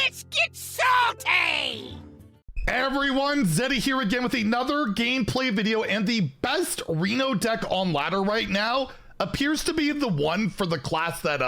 Let's get salty! Everyone, Zeddy here again with another gameplay video, and the best Reno deck on ladder right now appears to be the one for the class that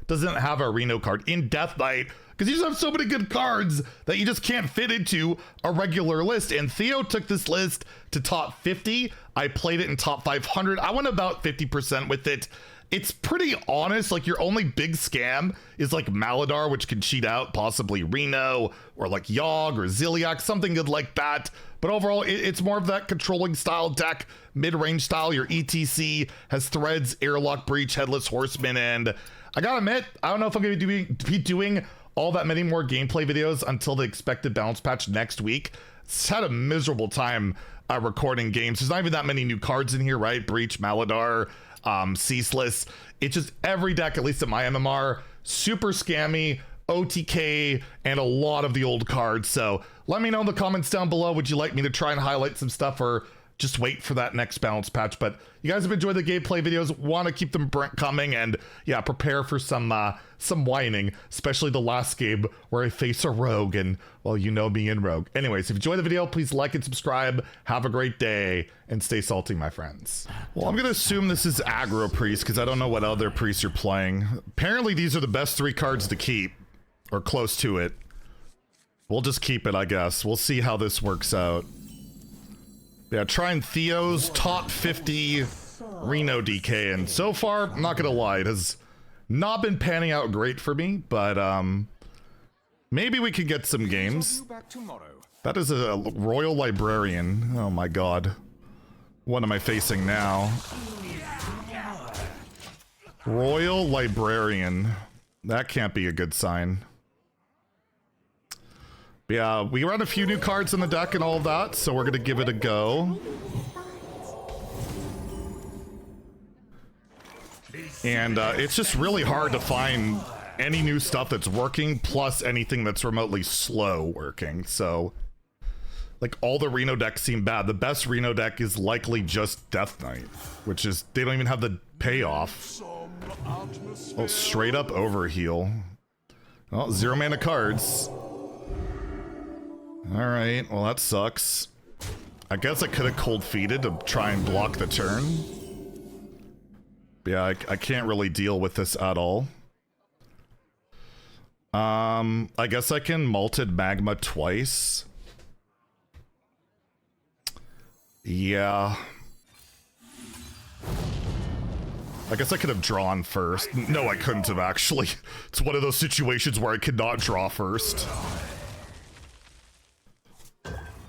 doesn't have a Reno card in Death Knight, because you just have so many good cards that you just can't fit into a regular list. And Theo took this list to top 50. I played it in top 500. I went about 50% with it. It's pretty honest. Like, your only big scam is like Maladaar, which can cheat out possibly Reno, or like Yogg or wXWgAaFjgaAamwAaowAb, something good like that. But overall, it's more of that controlling style deck, mid-range style. Your ETC has Threads, Airlock Breach, Headless Horseman, and I gotta admit, I don't know if I'm going to be doing all that many more gameplay videos until the expected balance patch next week. It's had a miserable time recording games. There's not even that many new cards in here, right? Breach, Maladaar, Ceaseless. It's just every deck, at least in my MMR, super scammy, OTK, and a lot of the old cards. So let me know in the comments down below. Would you like me to try and highlight some stuff, or just wait for that next balance patch? But you guys have enjoyed the gameplay videos, want to keep them coming, and yeah, prepare for some whining, especially the last game where I face a rogue, and well, you know me in rogue. Anyways, if you enjoyed the video, please like and subscribe. Have a great day, and stay salty, my friends. Well, I'm gonna assume this is aggro priest, because I don't know what other priests you're playing. Apparently these are the best 3 cards to keep, or close to it. We'll just keep it, I guess. We'll see how this works out. Yeah, trying Theo's top 50 Reno DK, and so far, I'm not gonna lie, it has not been panning out great for me, but maybe we could get some games. That is a Royal Librarian. Oh my god. What am I facing now? Royal Librarian. That can't be a good sign. Yeah, we run a few new cards in the deck and all of that, so we're gonna give it a go. And it's just really hard to find any new stuff that's working, plus anything that's remotely slow working. So, like, all the Reno decks seem bad. The best Reno deck is likely just Death Knight, which is, they don't even have the payoff. Oh, straight up overheal. Oh, 0 mana cards. Alright, well that sucks. I guess I could have cold feeded to try and block the turn. But yeah, I can't really deal with this at all. I guess I can Malted Magma twice. Yeah. I guess I could have drawn first. No, I couldn't have actually. It's one of those situations where I could not draw first.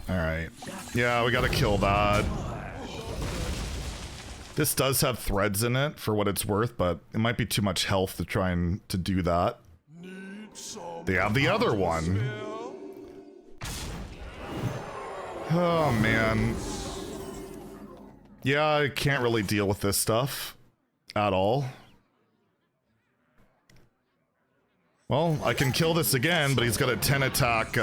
Alright. Yeah, we gotta kill that. This does have threads in it, for what it's worth, but it might be too much health to try and to do that. They have the other one. Oh, man. Yeah, I can't really deal with this stuff at all. Well, I can kill this again, but he's got a 10 attack,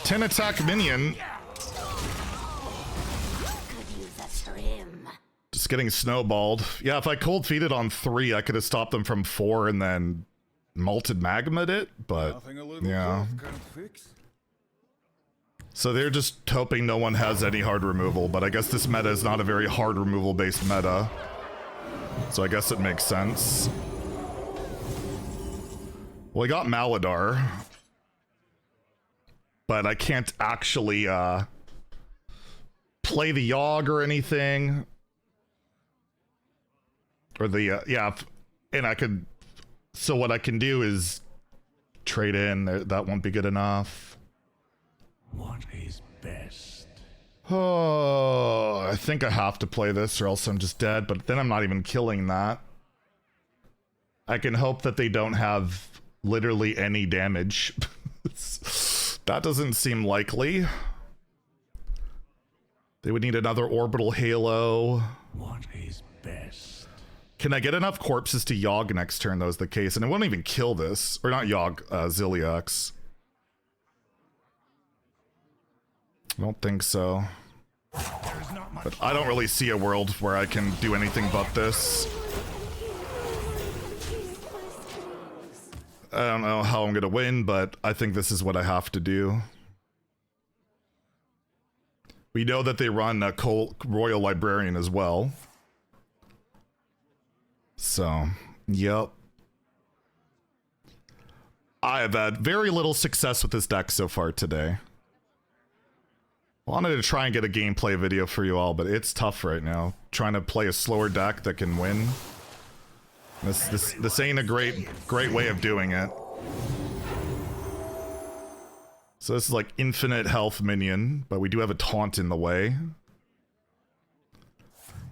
10 attack minion. Just getting snowballed. Yeah, if I cold feeded on 3, I could have stopped them from 4 and then Malted Magma'd it, but yeah. So they're just hoping no one has any hard removal, but I guess this meta is not a very hard removal based meta. So I guess it makes sense. Well, I got Maladaar, but I can't actually play the Yogg or anything. Or the, yeah, and I could, so what I can do is trade in, that won't be good enough. What is best? Oh, I think I have to play this or else I'm just dead, but then I'm not even killing that. I can hope that they don't have literally any damage. That doesn't seem likely. They would need another orbital halo. What is best? Can I get enough corpses to Yogg next turn, though, is the case? And it won't even kill this. Or not Yogg, wXWgAax. I don't think so. But I don't really see a world where I can do anything but this. I don't know how I'm gonna win, but I think this is what I have to do. We know that they run a Royal Librarian as well. So, yep. I have had very little success with this deck so far today. Wanted to try and get a gameplay video for you all, but it's tough right now. Trying to play a slower deck that can win. This ain't a great way of doing it. So this is like infinite health minion, but we do have a taunt in the way.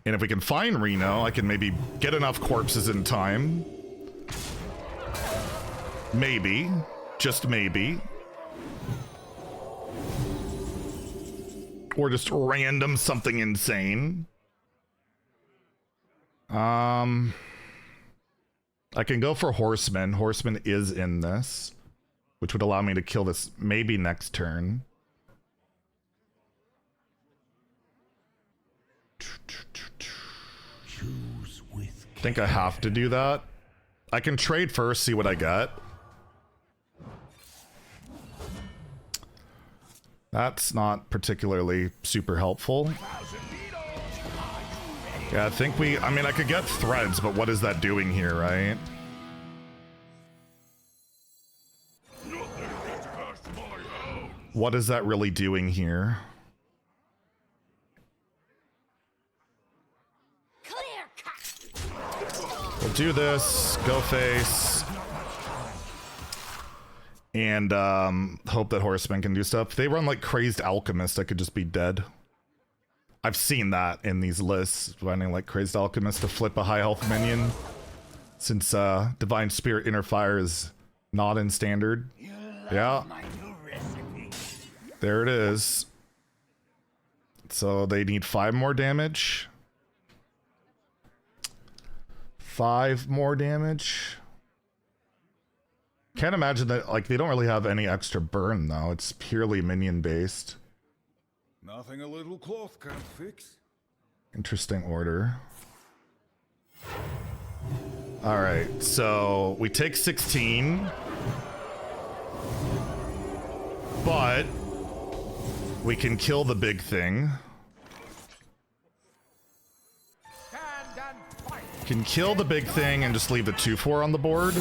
And if we can find Reno, I can maybe get enough corpses in time. Maybe. Just maybe. Or just random something insane. I can go for Horseman. Horseman is in this, which would allow me to kill this maybe next turn. I think I have to do that. I can trade first, see what I get. That's not particularly super helpful. Yeah, I think I mean, I could get threads, but what is that doing here, right? What is that really doing here? We'll do this, go face, and hope that Horseman can do stuff. If they run like Crazed Alchemist, I could just be dead. I've seen that in these lists, running like Crazed Alchemist to flip a high health minion, since Divine Spirit Inner Fire is not in standard. Yeah. There it is. So they need 5 more damage. 5 more damage. Can't imagine that, like, they don't really have any extra burn though. It's purely minion based. Nothing a little cloth can't fix. Interesting order. All right, so we take 16, but we can kill the big thing. Can kill the big thing and just leave the 2/4 on the board.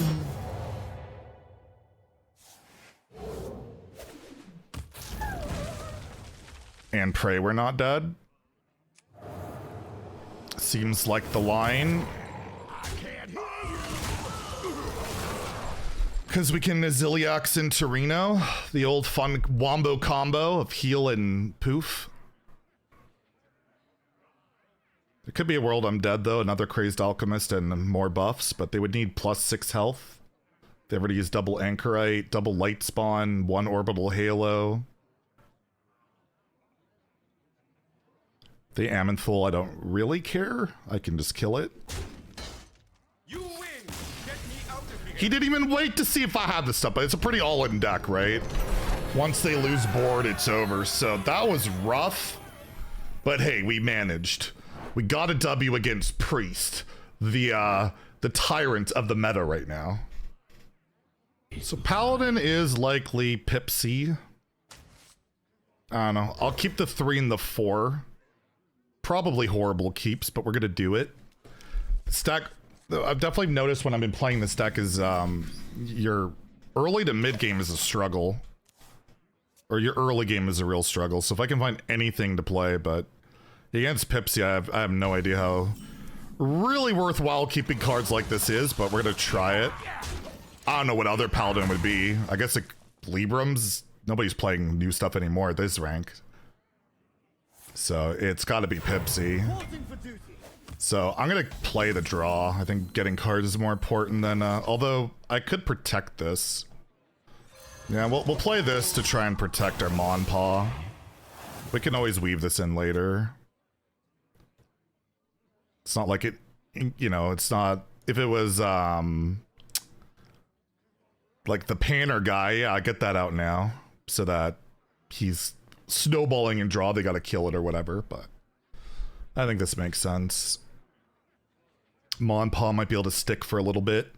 And pray we're not dead. Seems like the line. Because we can Zilliax into Reno. The old fun wombo combo of heal and poof. There could be a world I'm dead though, another Crazed Alchemist and more buffs, but they would need +6 health. They already use double Anchorite, double Light Spawn, 1 Orbital Halo. The Amanthul, I don't really care. I can just kill it. You win. Get me out of here. He didn't even wait to see if I had this stuff, but it's a pretty all-in deck, right? Once they lose board, it's over. So that was rough, but hey, we managed. We got a W against Priest, the tyrant of the meta right now. So Paladin is likely Pipsy. I don't know. I'll keep the 3 and the 4. Probably horrible keeps, but we're gonna do it. This deck, I've definitely noticed when I've been playing this deck is your early to mid game is a struggle. Or your early game is a real struggle. So if I can find anything to play, but against Pipsy, I have no idea how really worthwhile keeping cards like this is, but we're gonna try it. I don't know what other Paladin would be. I guess like Librams, nobody's playing new stuff anymore at this rank. So it's gotta be Pipsy. So I'm gonna play the draw. I think getting cards is more important than, although I could protect this. Yeah, we'll play this to try and protect our Monpaw. We can always weave this in later. It's not like it, you know, it's not, if it was, like the Panner guy, yeah, I get that out now. So that he's snowballing and draw, they gotta kill it or whatever, but I think this makes sense. Monpaw might be able to stick for a little bit.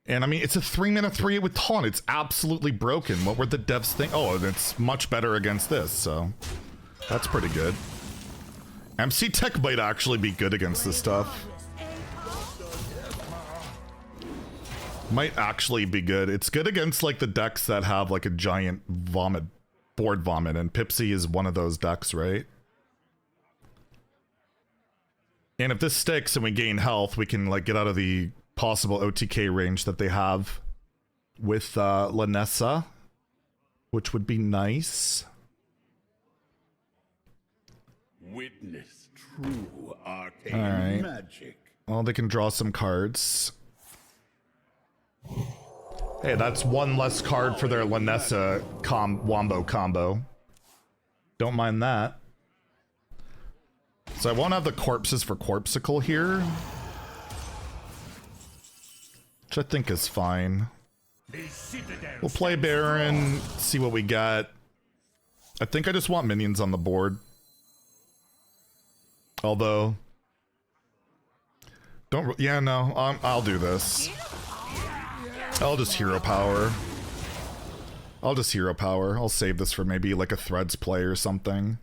And I mean, it's a 3-mana 3/8 with taunt. It's absolutely broken. What were the devs think? Oh, and it's much better against this, so that's pretty good. MC Tech might actually be good against this stuff. Might actually be good. It's good against like the decks that have like a giant vomit, board vomit, and Pipsy is one of those decks, right? And if this sticks and we gain health, we can like get out of the possible OTK range that they have with Lanessa, which would be nice. Witness true arcane magic. Well, they can draw some cards. Hey, that's one less card for their Lanessa Wombo combo. Don't mind that. So I won't have the corpses for Corpsicle here, which I think is fine. We'll play Baron, see what we get. I think I just want minions on the board. Although, I'll do this. I'll just hero power. I'll save this for maybe like a Threads play or something.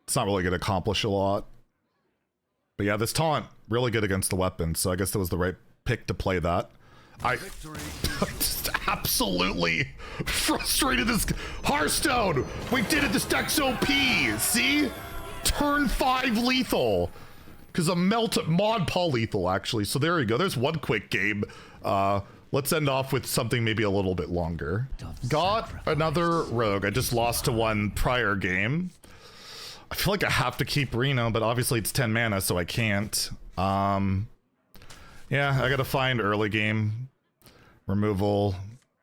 It's not really going to accomplish a lot. But yeah, this taunt, really good against the weapon, so I guess that was the right pick to play that. I'm just absolutely frustrated this Hearthstone! We did it, this deck's OP! See? Turn 5 lethal! Because a mod Paul lethal, actually. So there you go, there's one quick game. Let's end off with something maybe a little bit longer. Got another rogue. I just lost to one prior game. I feel like I have to keep Reno, but obviously it's 10 mana, so I can't. Yeah, I gotta find early game removal,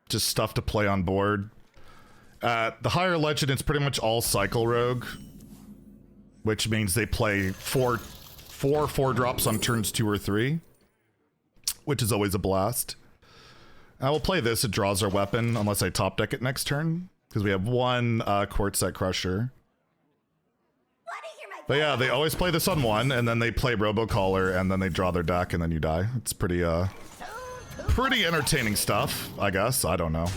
just stuff to play on board. The higher legend, it's pretty much all cycle rogue, which means they play four 4-drops on turns 2 or 3, which is always a blast. I will play this, it draws our weapon, unless I top deck it next turn, because we have one Quartzite Crusher. But yeah, they always play this on 1, and then they play Robocaller, and then they draw their deck, and then you die. It's pretty entertaining stuff, I guess. I don't know.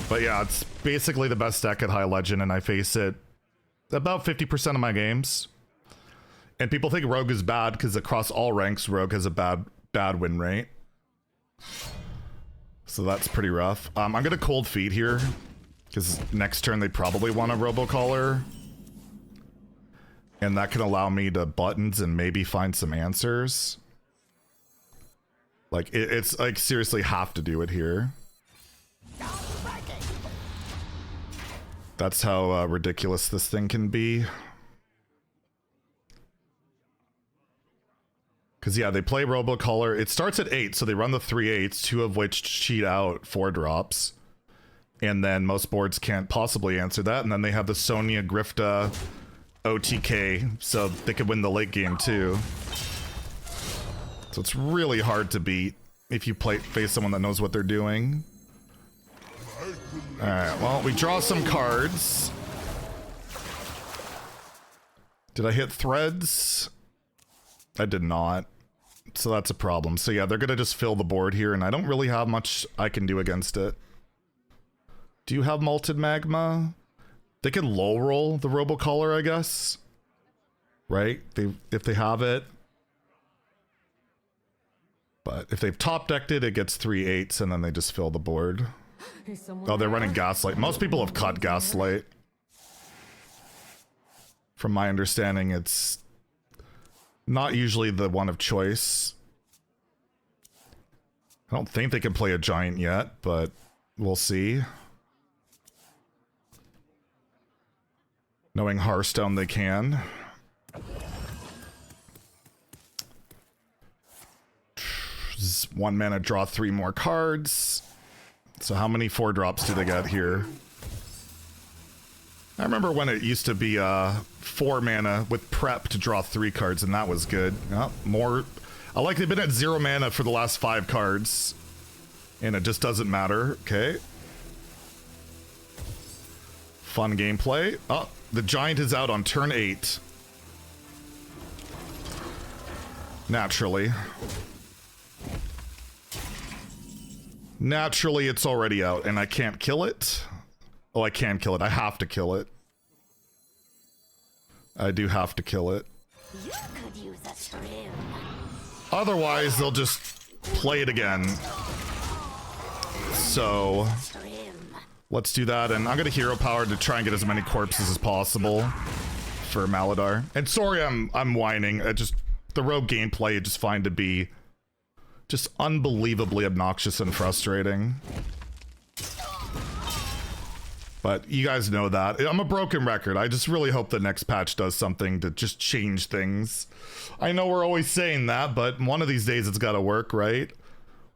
But yeah, it's basically the best deck at High Legend, and I face it about 50% of my games. And people think Rogue is bad, because across all ranks, Rogue has a bad win rate. So that's pretty rough. I'm gonna Cold Feet here, because next turn they probably want a Robocaller. And that can allow me to buttons and maybe find some answers. Like, it's like seriously have to do it here. That's how ridiculous this thing can be. Because yeah, they play Robocaller. It starts at 8, so they run the 3/8s, 2 of which cheat out 4-drops. And then most boards can't possibly answer that. And then they have the Sonya Grifta OTK, so they could win the late game too. So it's really hard to beat if you face someone that knows what they're doing. Alright, well, we draw some cards. Did I hit Threads? I did not. So that's a problem. So yeah, they're gonna just fill the board here, and I don't really have much I can do against it. Do you have Malted Magma? They can low roll the Robocaller, I guess. Right? If they have it. But if they've top decked it, it gets 3/8s and then they just fill the board. Oh, they're running Gaslight. Most people have cut Gaslight. From my understanding, it's not usually the one of choice. I don't think they can play a Giant yet, but we'll see. Knowing Hearthstone, they can. Just 1 mana, draw 3 more cards. So how many 4-drops do they get here? I remember when it used to be 4 mana with prep to draw 3 cards, and that was good. More. I like they've been at 0 mana for the last 5 cards, and it just doesn't matter. Okay. Fun gameplay. Oh, the Giant is out on turn 8. Naturally, it's already out, and I can't kill it. Oh, I can kill it. I have to kill it. I do have to kill it. You could use a trim. Otherwise, they'll just play it again. So, let's do that, and I'm gonna hero power to try and get as many corpses as possible for Maladaar. And sorry, I'm whining. The rogue gameplay I just find to be just unbelievably obnoxious and frustrating. But you guys know that. I'm a broken record. I just really hope the next patch does something to just change things. I know we're always saying that, but one of these days it's gotta work, right?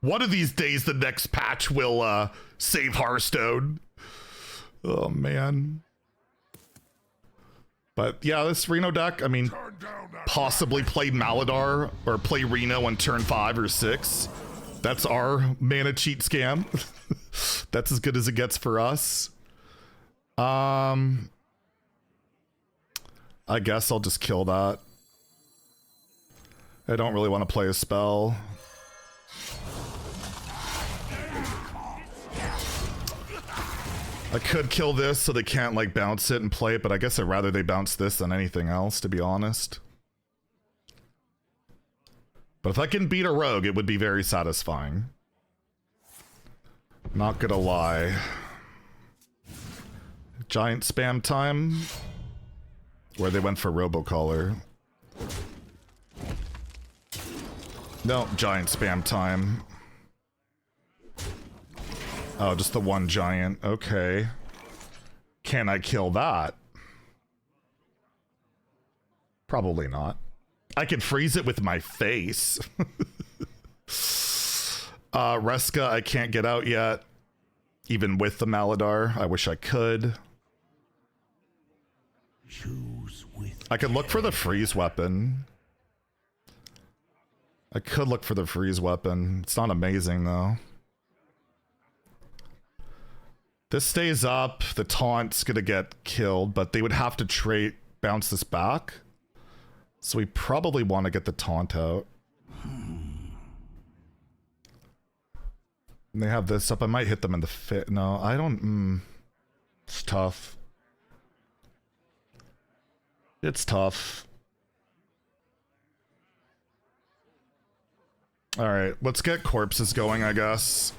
One of these days the next patch will save Hearthstone. Oh man. But yeah, this Reno deck, I mean, possibly play Maladaar or play Reno on turn 5 or 6. That's our mana cheat scam. That's as good as it gets for us. I guess I'll just kill that. I don't really want to play a spell. I could kill this so they can't like bounce it and play it, but I guess I'd rather they bounce this than anything else, to be honest. But if I can beat a rogue, it would be very satisfying. Not gonna lie. Giant spam time, where they went for Robocaller. No, giant spam time. Oh, just the one giant. Okay. Can I kill that? Probably not. I can freeze it with my face. Reska, I can't get out yet. Even with the Maladaar. I wish I could. I could look for the freeze weapon. I could look for the freeze weapon. It's not amazing though. This stays up. The taunt's gonna get killed, but they would have to bounce this back. So we probably want to get the taunt out. And they have this up. I might hit them in the fit. No, I don't. It's tough. It's tough. All right, let's get corpses going, I guess.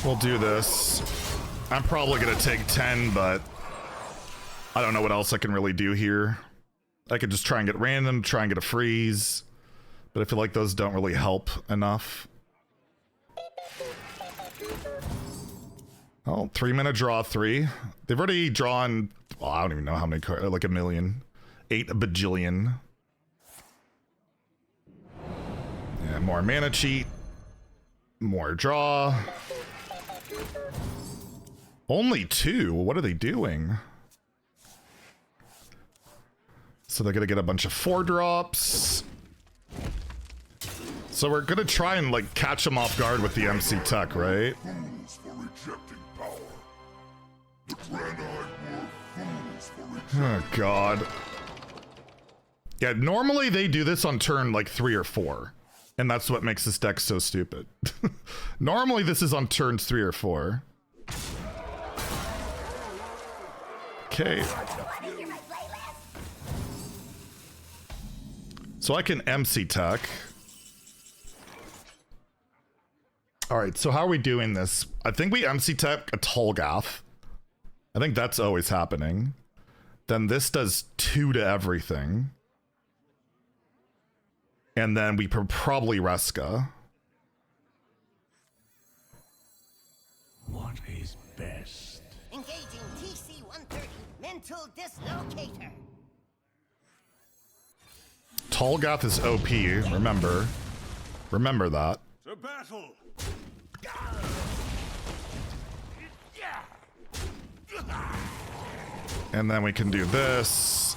We'll do this. I'm probably gonna take 10, but I don't know what else I can really do here. I could just try and get random, try and get a freeze, but I feel like those don't really help enough. Oh, 3-mana draw 3. They've already drawn, well, I don't even know how many cards, like a million. 8 bajillion. Yeah, more mana cheat. More draw. Only 2? What are they doing? So they're gonna get a bunch of 4-drops. So we're gonna try and like catch them off guard with the MC tech, right? Oh god. Yeah, normally they do this on turn like 3 or 4. And that's what makes this deck so stupid. Normally this is on turns 3 or 4. Okay. So I can MC tech. Alright, so how are we doing this? I think we MC tech a Tolgath. I think that's always happening. Then this does 2 to everything. And then we probably Reska. What is best? Engaging TC-130 mental dislocator. Tolgath is OP, remember. Remember that. To battle. And then we can do this.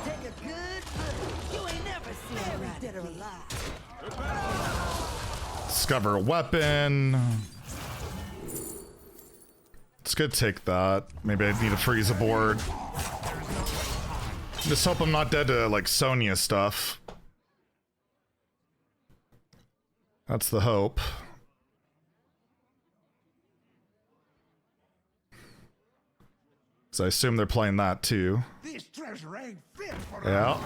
Take a good look. You ain't never seen her dead or alive. Discover a weapon. It's good to take that. Maybe I need to freeze a board. Just hope I'm not dead to like Sonya stuff. That's the hope. So I assume they're playing that too. This treasure ain't fit for Yeah.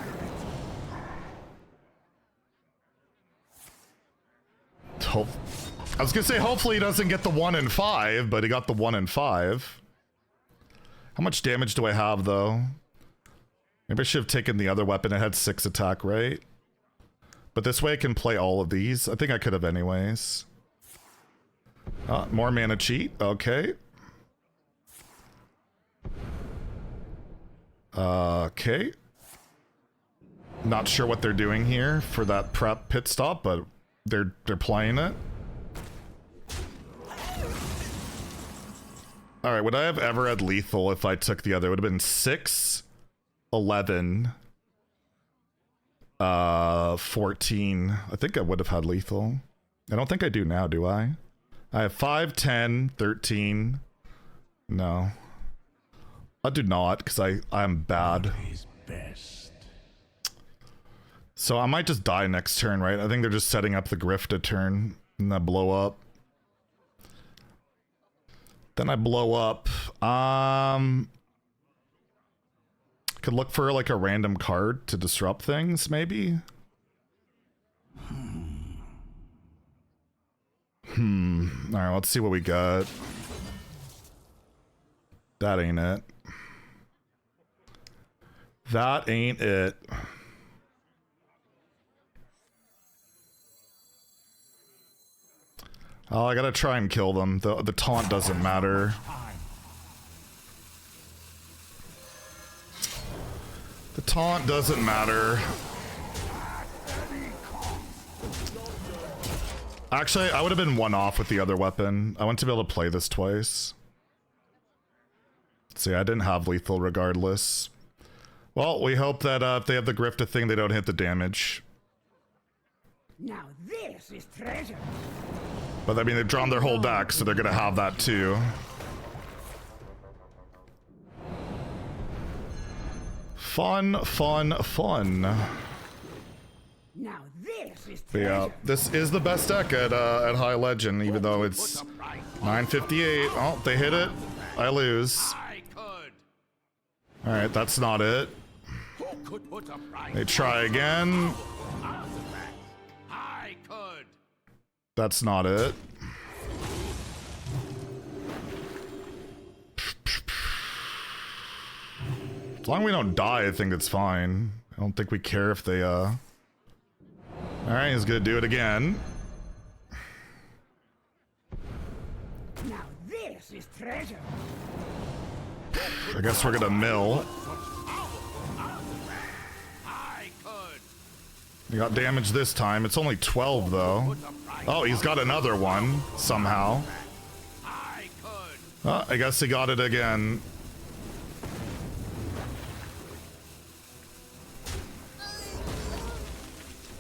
I was gonna say hopefully he doesn't get the 1 in 5, but he got the 1 in 5. How much damage do I have though? Maybe I should have taken the other weapon. It had 6 attack, right? But this way I can play all of these. I think I could have anyways. More mana cheat. Okay. Okay. Not sure what they're doing here for that prep pit stop, but they're playing it. All right, would I have ever had lethal if I took the other? It would have been 6, 11, 14. I think I would have had lethal. I don't think I do now, do I? I have 5, 10, 13. No. I do not, because I'm bad. best. So I might just die next turn, right? I think they're just setting up the Griff to turn and then blow up. Then I blow up. Could look for like a random card to disrupt things, maybe. All right, let's see what we got. That ain't it. That ain't it. Oh, I gotta try and kill them. The taunt doesn't matter. The taunt doesn't matter. Actually, I would have been one off with the other weapon. I want to be able to play this twice. See, I didn't have lethal regardless. Well, we hope that if they have the Grifta thing, they don't hit the damage. Now this is treasure. But I mean, they've drawn their whole deck, so they're gonna have that too. Fun, fun, fun. Now this is But yeah, this is the best deck at High Legend, even though it's 958. Oh, they hit it. I lose. I could. All right, that's not it. Who could put a price? They try again. I could. That's not it. As long as we don't die, I think it's fine. I don't think we care if they, Alright, he's gonna do it again. Now this is treasure. I guess we're gonna mill. I could. He got damage this time. It's only 12, though. Oh, he's got another one, somehow. I could. Oh, I guess he got it again.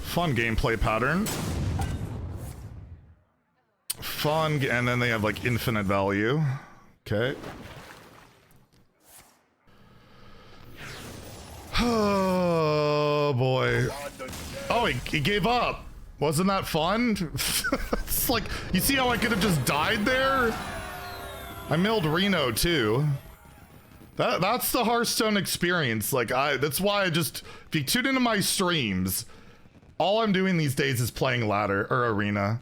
Fun gameplay pattern. Fun, and then they have like infinite value. Okay. Oh boy. Oh, he gave up. Wasn't that fun? It's like, you see how I could have just died there? I milled Reno too. That's the Hearthstone experience. Like that's why I just, if you tune into my streams, all I'm doing these days is playing ladder or arena,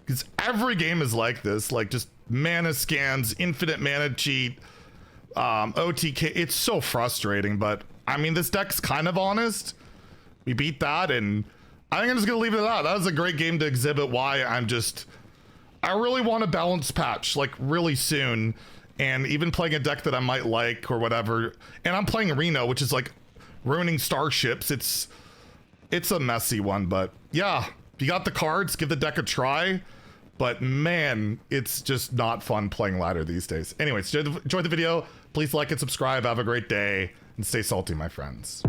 because every game is like this, like just mana scans, infinite mana cheat, OTK. It's so frustrating, but I mean, this deck's kind of honest. We beat that, and I think I'm just gonna leave it at that. That was a great game to exhibit why I really want a balanced patch, like really soon, and even playing a deck that I might like or whatever. And I'm playing Reno, which is like ruining starships. It's a messy one, but yeah, if you got the cards, give the deck a try. But man, it's just not fun playing ladder these days. Anyways, enjoy the video. Please like and subscribe. Have a great day and stay salty, my friends.